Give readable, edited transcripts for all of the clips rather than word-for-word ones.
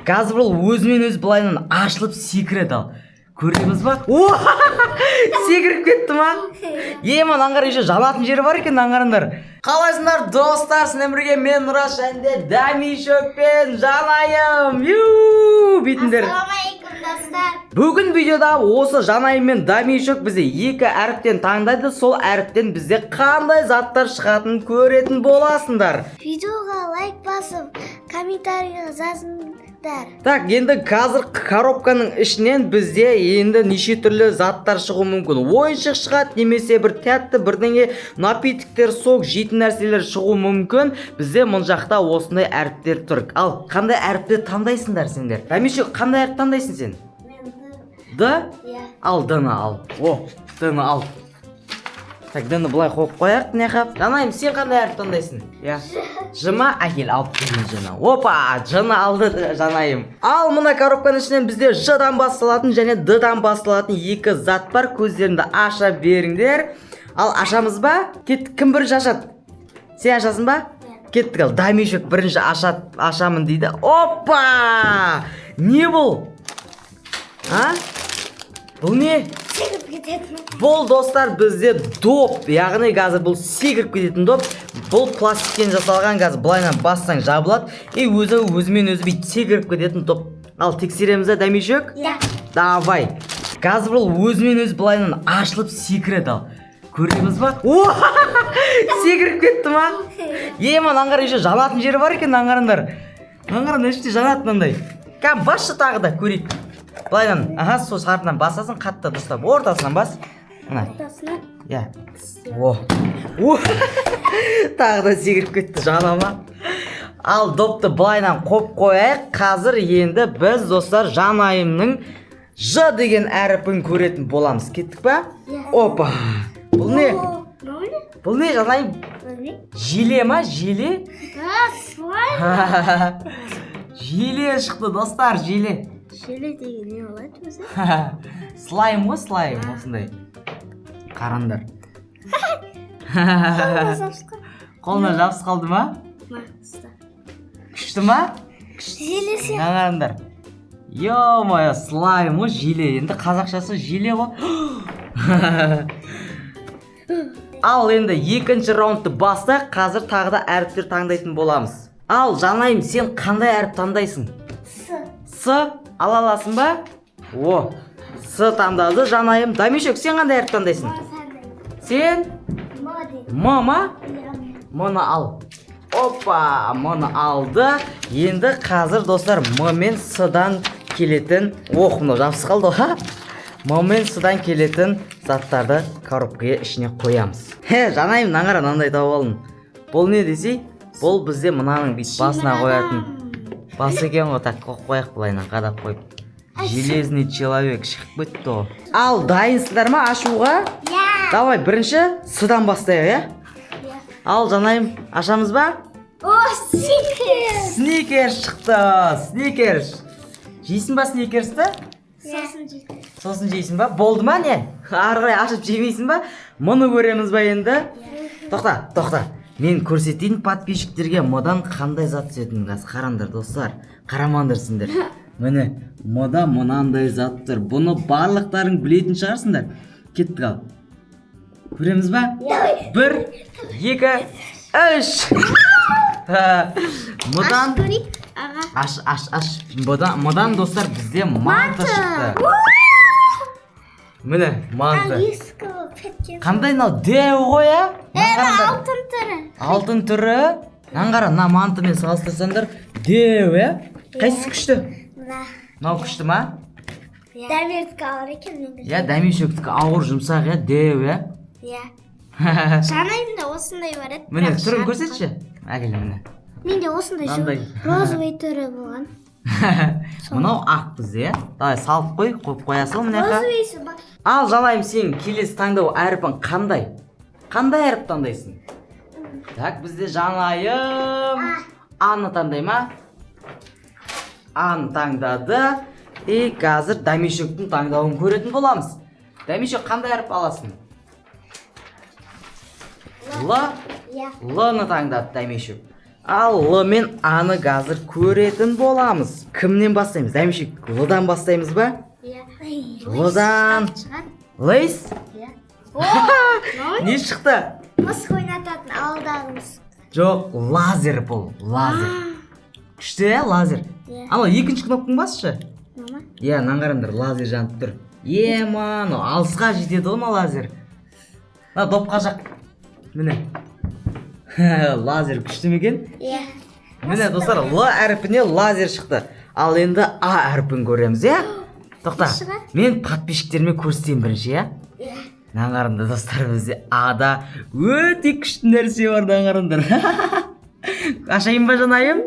қазір бұл өзімен өзі былайынан ашылып секіреді ал. Көреміз ба? Секіріп кетті ма? Еман аңғар еще жанатын жері бар екен, аңғарыңдар. Қалайсыңдар достар, сіздермен бірге мен Нұраш және Дамишок пен Жанайым. Битіндер. Ассалаумағалейкум достар. Бүгін видеода осы Жанайым мен Дамишок бізде екі әріптен таңдайды. Сол әріптен бізде қандай заттар шығатынын көретін боласыңдар. Видеоға лайк басып, комментарийға жазыңдар. Так, енді қазір коробканың ішінен бізде енді неше түрлі заттар шығуы мүмкін. Ойыншық шығады, немесе бір тәтті бірдеңе, напитиктер, сок, жейтін нәрселер шығуы мүмкін. Бізде мұн жақта осындай әріптер тұр. Ал қандай әріпті таңдайсыңдар сендер? Дамишок, қандай әріп таңдайсың сен? Мен Д? Иә. Ал Д-ны ал. Д-ны ал. Так, Д-ны былай қойып қояқ, неқап. Жанайым, сен қандай әріп таңдайсың? Иә. Ж-ма, әкел, алып келін Ж-ны. Опа, Ж-ны алды Жанайым. Ал мына коробканың ішінен бізде Ж-дан басталатын және Д-дан басталатын екі зат бар. Көздеріңді аша беріңдер. Ал ашамыз ба? Кеттік, кім бірінші ашады? Сен ашасың ба? Кеттік, ал Дамишок бірінші ашамын дейді. Опа! Не бұл? А? Бұл не? секіріп кететін. Бұл достар бізде доп, яғни қазір бұл секіріп кететін доп. Бұл пластиктен жасалған, қазір былайынан бассаң жабылады. Өзімен өзі бейт секіріп кететін доп. Ал тексереміз де, Дамишок? Иә. Давай. Қазір бұл өзімен өзі былайынан ашылып секіреді ал. Көреміз ба? Секіріп кетті ма? Еман аңғар еще жанатын жері бар екен, аңғарыңдар. Аңғарың іште жанатынандай. Кәм басшы тағы да көрейік. Былайынан, сол шартынан басасын, қатты дұрыстап, ортасынан бас. Ортасынан. Иә. Тағы да секіріп кетті жанама. Ал допты былайынан қойып қояйық. Қазір енді біз достар Жанайымның Ж деген әріпін көретін боламыз. Кеттік па? Опа. Бұл не? Бұл не, Жанайым? Желе ма? Желе? Слайм. Желе шықты достар, желе. Желе деген не олайды өзі? Слайм ғой, слайм, осындай. Қарандар. Қолына жабыс қалды ма? Күшті ма? Желе сияқты. Қарандар. Йо-моя, слайм ғой, желе. Енді қазақшасы желе ғой. Ал енді екінші раундты бастайық. Қазір тағы да әріптер таңдайтын боламыз. Ал Жанайым, сен қандай әріп таңдайсың? С. Ала аласың ба? С таңдады Жанайым. Дамишок, сен қандай әріп таңдайсың? Сен? М ма? Мұны ал. Опа, мұны алды. Енді қазір достар М мен С-дан келетін, мынау жабыс қалды ғой. М мен С-дан келетін заттарды коробкаға ішіне қоямыз. Жанайым, аңғара мынандай тауып алдым. Бұл не десей? Бұл бізде мынаның бит басына қоятын. Бас екен ғой, так қойып былайынан қадап қойып. Железный человек шығып кетті ғой. Ал дайынсыздар ма ашуға? Иә. Давай бірінші С-дан бастайық, Иә. Ал Жанайым, ашамыз ба? Сникерс. Сникерс шықты, сникерс. Жейсің ба сникерсті? Сосын жейсің ба? Болды ма не? Ары қарай ашып жемейсің ба? Мұны көреміз ба енді? Тоқта. Мен көрсетейін подписчиктерге модан қандай зат түсетінін. Қараңдар достар, қарамаңдар сендер. Міне, мода мынандай зат тұр. Бұны барлықтарың білетін шығарсыңдар. Кеттік ал. Көреміз ба? 1, 2, 3. Модан аш. Модан достар бізде манты шықты. Міне, манты. Қандай нау? Деу ғой, а? Алтын түрі. Алтын түрі. Аңғара, на мантымен салыстырсаңдар, деу, а? Қайсысы күшті? Нау күшті ма? Дамирдікі ауыр екен менде. Иә, Дамишоктікі ауыр жұмсақ, иә, деу, ә? Иә. Жанайымда осындай бар еді. Міне, түрін көрсетші. Әкелі, міне. Менде осындай розовый түрі болған. Мынау ақ бізде, давай салып қойып қоясың мына жаққа. Розовыйсы бар. Ал Жанайым, сен келесі таңдау әріпін қандай? Қандай әріп таңдайсың? Так, бізде Жанайым А-ны таңдай ма? А-ны таңдады. И қазір Дамишоктың таңдауын көретін боламыз. Дамишок, қандай әріп аласың? Л? Л-ны таңдады Дамишок. Ал Л мен Аны қазір көретін боламыз. Кімнен бастаймыз? Дәмешек, Лдан бастаймыз ба? Лдан. Лейс? Не шықты? Мысық ойнататын алдағымыз. Жоқ, лазер бұл, лазер. Күшті, лазер. Ана екінші кнопканы басшы. Мама? Нан қараңдар, лазер жанып тұр. Ман, алысқа жетеді ғой лазер. Допқа жақ. Міне. Лазер күшті мекен? Міне достар, Л әрпіне лазер шықты. Ал енді А әрпін көреміз, Тоқта, мен подписчиктеріме көрсетейін бірінші, Нан қарыңдар достар, бізде Ада өте күшті нәрсе бар, нан қарыңдар. Ашайын ба жанайым?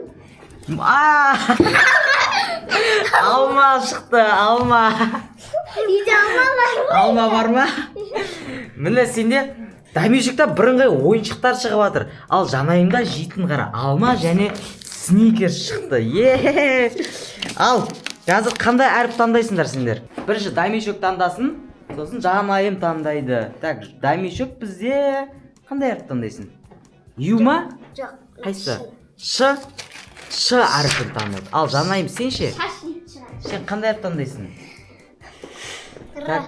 Алма шықты, алма. Үйде алма бар ма? Алма бар ма? Міне сенде Дәмешекте бірыңғай ойыншықтар шығып жатыр. Ал жанайымда жейтін қара алма және сникерс шықты. Ал қазір қандай әріп таңдайсыңдар сендер? Бірінші Дәмешек таңдасын, сосын жанайым таңдайды. Так, Дәмешек бізде қандай әріп таңдайсың? Ю ма? Жоқ. Қайсы? Ш. Ш әріпін таңдайды. Ал жанайым сен ше? Сен қандай әріп таңдайсың? Р.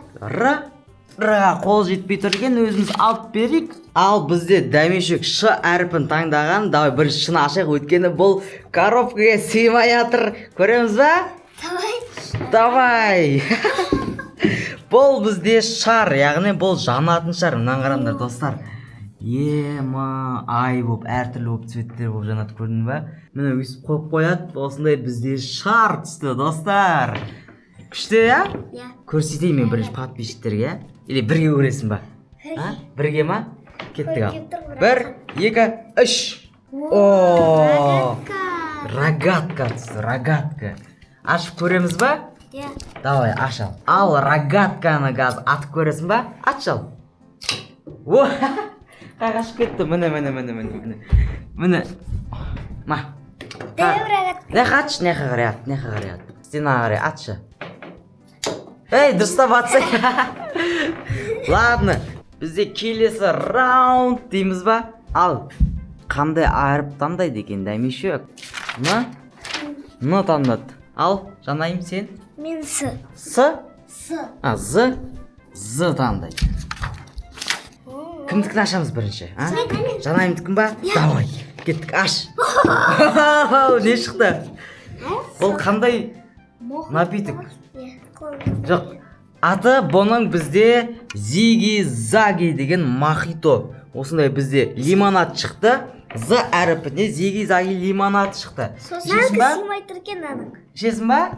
Р-ға қол жетпей тұрген өзіміз алып берейік. Ал бізде Дәмешек Ш әріпін таңдаған. Давай бір шыны ашайық, өткені бұл коробкаға сыймай жатыр. Көреміз ба? Давай. Бұл бізде шар, яғни бұл жанатын шар. Мұнан қараңдар достар. Ай боп, әртүрлі боп цветтер боп жанат, көрдің ба? Міне өйсіп қойып қояды. Осындай бізде шар түсті достар. Күшті, Көрсетейін мен бірінші подписчиктерге, Или бірге көресің ба? Бірге ма? Кеттік ал. 1, 2, 3. Рогатка түсті, рогатка. Ашып көреміз ба? Давай, ашал. Ал рогатканы газ атып көресің ба? Атшал. Қағашып кетті, міне. Ма. Не қач, не қарай ат. Стена қарай атшы. Дұрыстап атсай. Ладно, бізде келесі раунд дейміз ба? Ал, қандай әріп таңдайды екен Дәмешек? Н таңдады. Ал, жанайым сен? Мен С. С? С. З таңдайды. Кімдікін ашамыз бірінші? Жанайымдікін ба? Давай, кеттік, аш. Не шықты? Бұл қандай напиток? Жоқ, аты бұның бізде зиги-заги деген мохито. Осындай бізде лимонад шықты. З әріпіне зиги-заги лимонад шықты. Сосын сыймай тұр екен аның. Ішесің ба?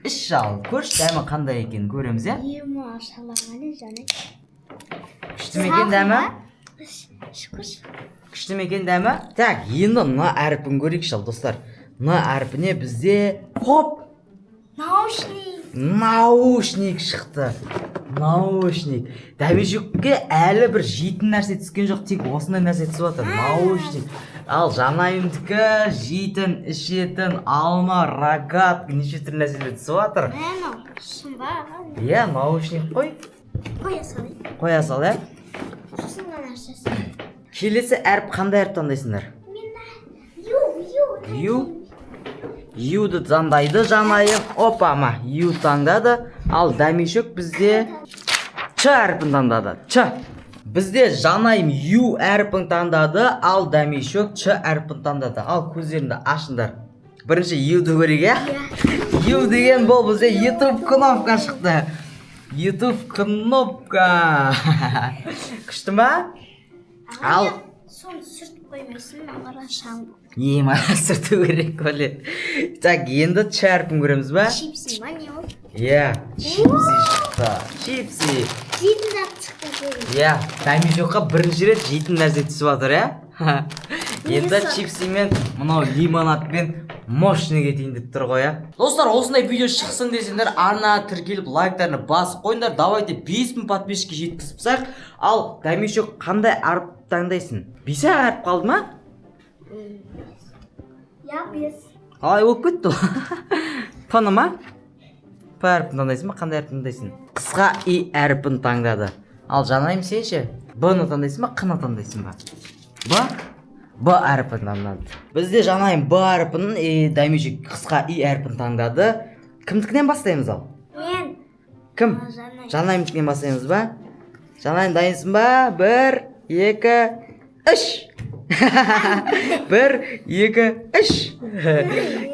Іш жал, көрші дәмі қандай екен көреміз, Шалағаны жаны. Күшті мекен дәмі? Күшті мекен дәмі? Так, енді Н әріпін көрейік шал, достар. Н әріпіне бізде хоп! Наушник шықты. Наушник. Дәмешекке әлі бір жейтін нәрсе түскен жоқ, тек осындай нәрсе түсіп отыр. Наушник. Ал жанайымдікі жейтін, ішетін, алма, рогатка, неше түрлі нәрселер түсіп отыр. Наушник қой. Қоя сал, Келесі әріп қандай әріп таңдайсыңдар? Ю. Юды таңдайды жанайым. Опа ма, Ю таңдады. Ал Дәмешек бізде Ч әріпін таңдады. Ч. Бізде жанайым Ю әріпін таңдады. Ал Дәмешек Ч әріпін таңдады. Ал көздеріңді ашыңдар. Бірінші Юды көрейік, Ю деген бұл бізде YouTube кнопка шықты. YouTube кнопка. Күшті ма? Ал Соны сүртіп қоймайсың, мағара шаң. Сүрту керек көлі. Так, енді Ч әріпін көреміз ба? Чипси ма, не ол? Чипси шықты. Чипси. Жейтін зат шықты. Дәмешекқа бірінші рет жейтін нәрсе түсіп жатыр, Енді чипсимен, мынау лимонадпен мощный кетейін деп тұр ғой, Достар, осындай видео шықсын десеңдер, арна тіркеліп лайктарны басып қойыңдар. Давайте 5000 подписчикке жеткізіп сақ. Ал Дәмешек қандай әріп таңдайсың? 5 әріп қалды ма? 5. Қалай болып кетті ол? П-ны ма? П әріпін таңдайсың ба? Қандай әріпін таңдайсың? Қысқа И әріпін таңдады. Ал жанайым сен ше? Б-ны таңдайсың ба? Қ-ны таңдайсың ба? Б? Б әрпі таңданды. Бізде жанайым Б әрпінің дәмешек қысқа И әрпін таңдады. Кімдікінен бастаймыз ал? Мен. Кім? Жанайымдікінен бастаймыз ба? Жанайым дайынсың ба? 1, 2, 3. 1, 2, 3.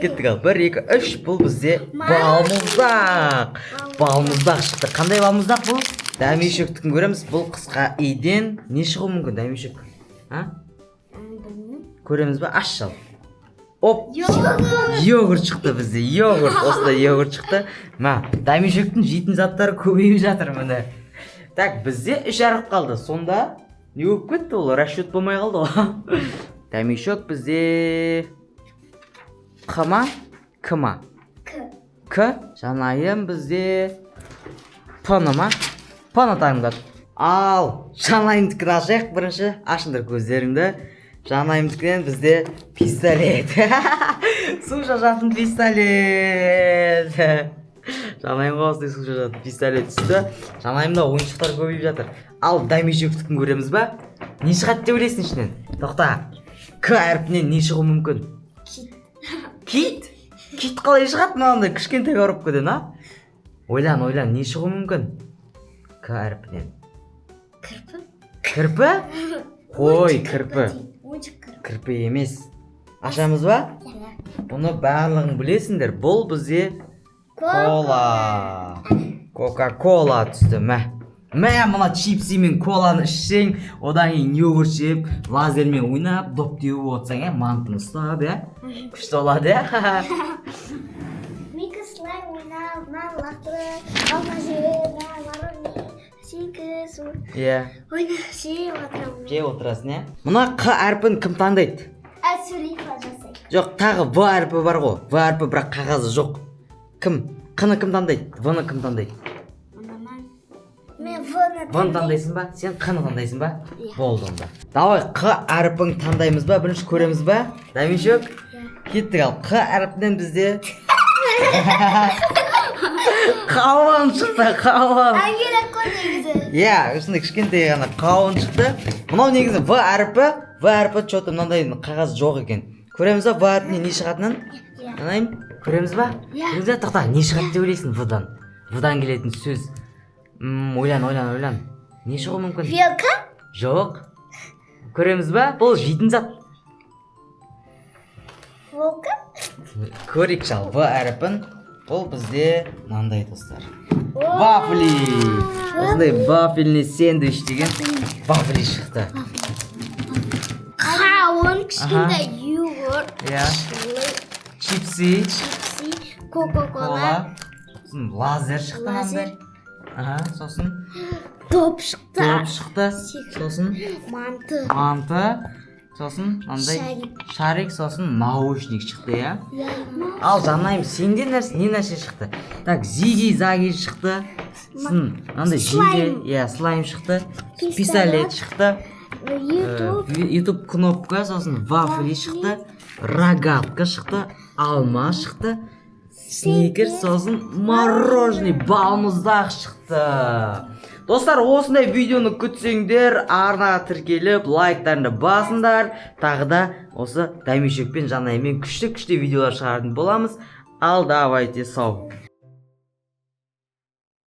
Кеттік ал. 1, 2, 3. Бұл бізде балмұздақ. Балмұздақ шықты. Қандай балмұздақ бұл? Дәмешектікін көреміз. Бұл қысқа Иден не шығу мүмкін дәмешек? Көреміз ба? Аш жал. Оп! Йогурт шықты бізде. Йогурт. Осылай йогурт шықты. Дәмешектің жейтін заттары көбейіп жатыр міне. Так, бізде 3 әріп қалды. Сонда не болып кетті ол? Расчет болмай қалды ол. Дәмешек бізде Қ ма? К ма? К. Жанайым бізде П-ны ма? П-ны таңдады. Ал, жанайымдікін ашайық бірінші. Ашыңдар көздеріңді. Жанайымдікінен бізде пистолет. Су шашатын пистолет. Жанайымға осындай су шашатын пистолет түсті. Жанайымда ойыншықтар көбейіп жатыр. Ал дәмешектікін көреміз ба? Не шығады деп ойлайсың ішінен? Тоқта. К әрпінен не шығу мүмкін? Кит? Кит қалай шығады мынандай кішкентай коробкадан, а? Ойлан, не шығу мүмкін? К әрпінен. Кірпі? Кірпі? Қой, кірпі. Кірпі емес. Ашамыз ба? Бұны барлығын білесіңдер. Бұл бізде кола. Кока-кола түсті. Мына чипси мен коланы ішсең, одан кейін йогурт жеп, лазермен ойнап, доп теуіп отсаң, мантыны ұстап, күшті болады. Мика слайм ойнап, лақтырып, алма жеп, варoni, сүйкі, ойнап, жеп отырасың, Мұна Қ әрпін кім таңдайды? Сөйлейіп жасайық. Жоқ, тағы В әрпі бар ғой. В әрпі бірақ қағазы жоқ. Кім? Қ-ны кім таңдайды? В-ны кім таңдайды? Мен В-ны В-ны таңдайсың ба? Сен Қ-ны таңдайсың ба? Болды онда. Давай Қ әрпін таңдаймыз ба? Бірінші көреміз ба? Дәмешек? Кеттік ал. Қ әрпінен бізде қауын шықты, қауын. Ангелек қой негізі. Осындай кішкентай ғана қауын шықты. Мынау негізі В әрпі. В әрпі чоты мынандай қағаз жоқ екен. Көреміз ба? В әрпінен не шығатынын? Көреміз ба? Көреміз ба? Тоқта, не шығады деп ойлайсың В-дан? В-дан келетін сөз. Ойлан. Не шығу мүмкін? Вилка? Жоқ. Көреміз ба? Бұл жейтін зат. Волка? Көрейік шал. В әрпін. Бұл бізде мынандай достар. Вафли. Осындай вафельный сэндвич деген вафли шықты. Қауын, кішкентай йогурт, Чипси, кока-кола, лазер шықты мынандай. Сосын топ шықты, сосын манты, сосын мынандай шарик, сосын наушник шықты, Ал жанайым, сенде не нәрсе шықты? Так, зиги-заги шықты. Мынандай жиге, слайм шықты. Пистолет шықты. YouTube кнопка, сосын вафли шықты. Рогатка шықты. Алма шықты. Сникер, сосын мороженый балмұздақ шықты. Достар, осындай видеоны күтсеңдер, арнаға тіркеліп, лайктарыңды басыңдар. Тағы да осы дәмешекпен жанаймен күшті видеолар шығаратын боламыз. Ал давайте сау.